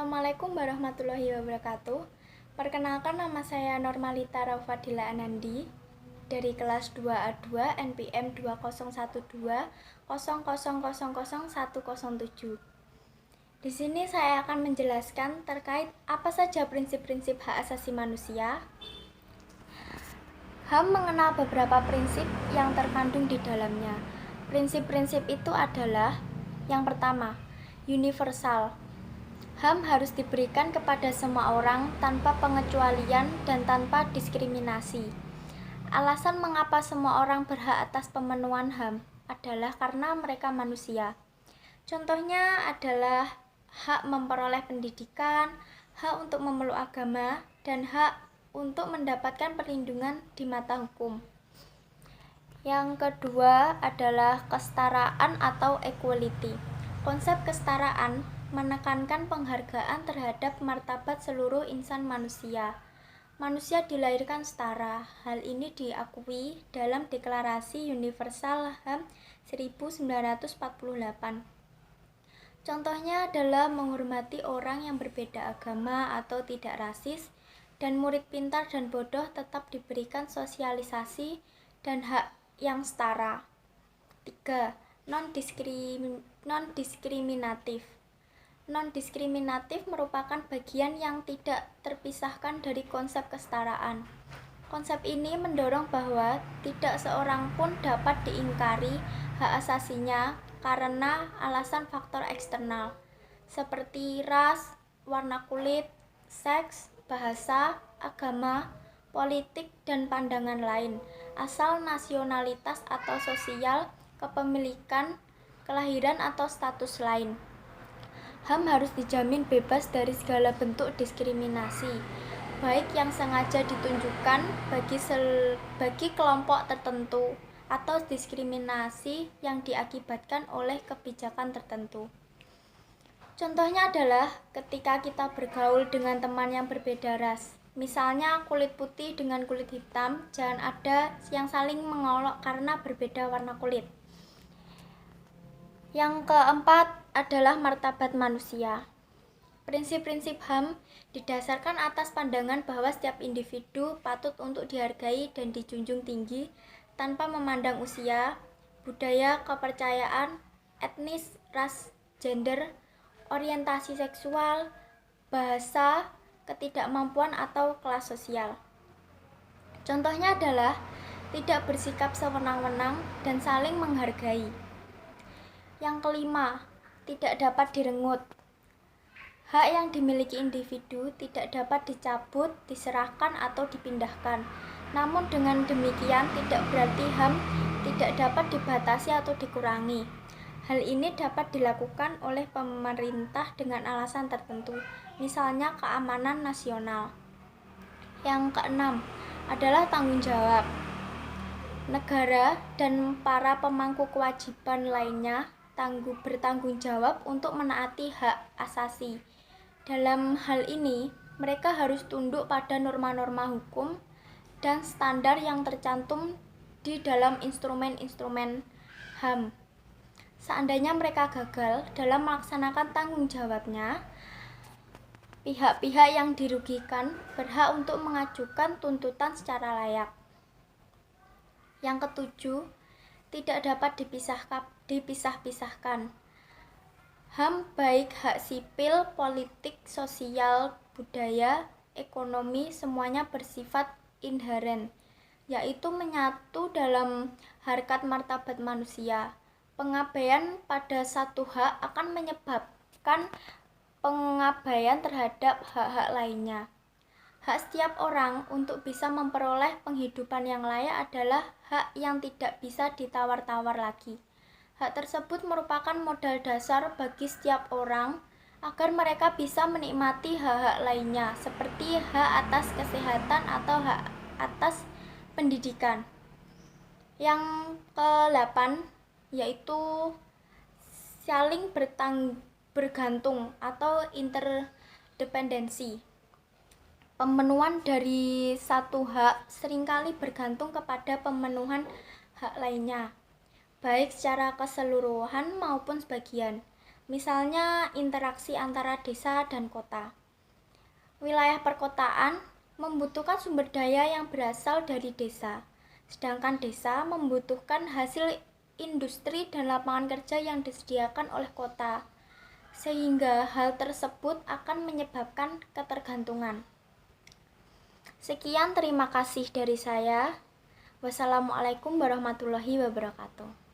Assalamualaikum warahmatullahi wabarakatuh. Perkenalkan, nama saya Normalita Raufadila Anandi dari kelas 2A2 NPM 201200000107. Di sini saya akan menjelaskan terkait apa saja prinsip-prinsip hak asasi manusia. HAM mengenal beberapa prinsip yang terkandung di dalamnya. Prinsip-prinsip itu adalah: yang pertama, universal. HAM harus diberikan kepada semua orang tanpa pengecualian dan tanpa diskriminasi. Alasan mengapa semua orang berhak atas pemenuhan HAM adalah karena mereka manusia. Contohnya adalah hak memperoleh pendidikan, hak untuk memeluk agama, dan hak untuk mendapatkan perlindungan di mata hukum. Yang kedua adalah kesetaraan atau equality. Konsep kesetaraan menekankan penghargaan terhadap martabat seluruh insan manusia. Manusia dilahirkan setara. Hal ini diakui dalam Deklarasi Universal HAM 1948. Contohnya adalah menghormati orang yang berbeda agama atau tidak rasis, dan murid pintar dan bodoh tetap diberikan sosialisasi dan hak yang setara. 3. Non-diskriminatif. Non-diskriminatif merupakan bagian yang tidak terpisahkan dari konsep kesetaraan. Konsep ini mendorong bahwa tidak seorang pun dapat diingkari hak asasinya karena alasan faktor eksternal, seperti ras, warna kulit, seks, bahasa, agama, politik, dan pandangan lain, asal nasionalitas atau sosial, kepemilikan, kelahiran, atau status lain. HAM harus dijamin bebas dari segala bentuk diskriminasi, baik yang sengaja ditunjukkan bagi kelompok tertentu atau diskriminasi yang diakibatkan oleh kebijakan tertentu. Contohnya adalah ketika kita bergaul dengan teman yang berbeda ras. Misalnya kulit putih dengan kulit hitam, jangan ada yang saling mengolok karena berbeda warna kulit. Yang keempat adalah martabat manusia. Prinsip-prinsip HAM didasarkan atas pandangan bahwa setiap individu patut untuk dihargai dan dijunjung tinggi tanpa memandang usia, budaya, kepercayaan, etnis, ras, gender, orientasi seksual, bahasa, ketidakmampuan, atau kelas sosial. Contohnya adalah tidak bersikap sewenang-wenang dan saling menghargai. Yang kelima, tidak dapat direnggut. Hak yang dimiliki individu tidak dapat dicabut, diserahkan, atau dipindahkan. Namun dengan demikian tidak berarti HAM tidak dapat dibatasi atau dikurangi. Hal ini dapat dilakukan oleh pemerintah dengan alasan tertentu, misalnya keamanan nasional. Yang keenam adalah tanggung jawab. Negara dan para pemangku kewajiban lainnya bertanggung jawab untuk menaati hak asasi. Dalam hal ini, mereka harus tunduk pada norma-norma hukum dan standar yang tercantum di dalam instrumen-instrumen HAM. Seandainya mereka gagal dalam melaksanakan tanggung jawabnya, pihak-pihak yang dirugikan berhak untuk mengajukan tuntutan secara layak. Yang ketujuh, tidak dapat dipisah-pisahkan. HAM baik hak sipil, politik, sosial, budaya, ekonomi, semuanya bersifat inheren, yaitu menyatu dalam harkat martabat manusia. Pengabaian pada satu hak akan menyebabkan pengabaian terhadap hak-hak lainnya. Hak setiap orang untuk bisa memperoleh penghidupan yang layak adalah hak yang tidak bisa ditawar-tawar lagi. Hak tersebut merupakan modal dasar bagi setiap orang agar mereka bisa menikmati hak-hak lainnya, seperti hak atas kesehatan atau hak atas pendidikan. Yang ke-8 yaitu saling bergantung atau interdependensi. Pemenuhan dari satu hak seringkali bergantung kepada pemenuhan hak lainnya, baik secara keseluruhan maupun sebagian. misalnya interaksi antara desa dan kota. Wilayah perkotaan membutuhkan sumber daya yang berasal dari desa, sedangkan desa membutuhkan hasil industri dan lapangan kerja yang disediakan oleh kota, sehingga hal tersebut akan menyebabkan ketergantungan. Sekian, terima kasih dari saya. Wassalamualaikum warahmatullahi wabarakatuh.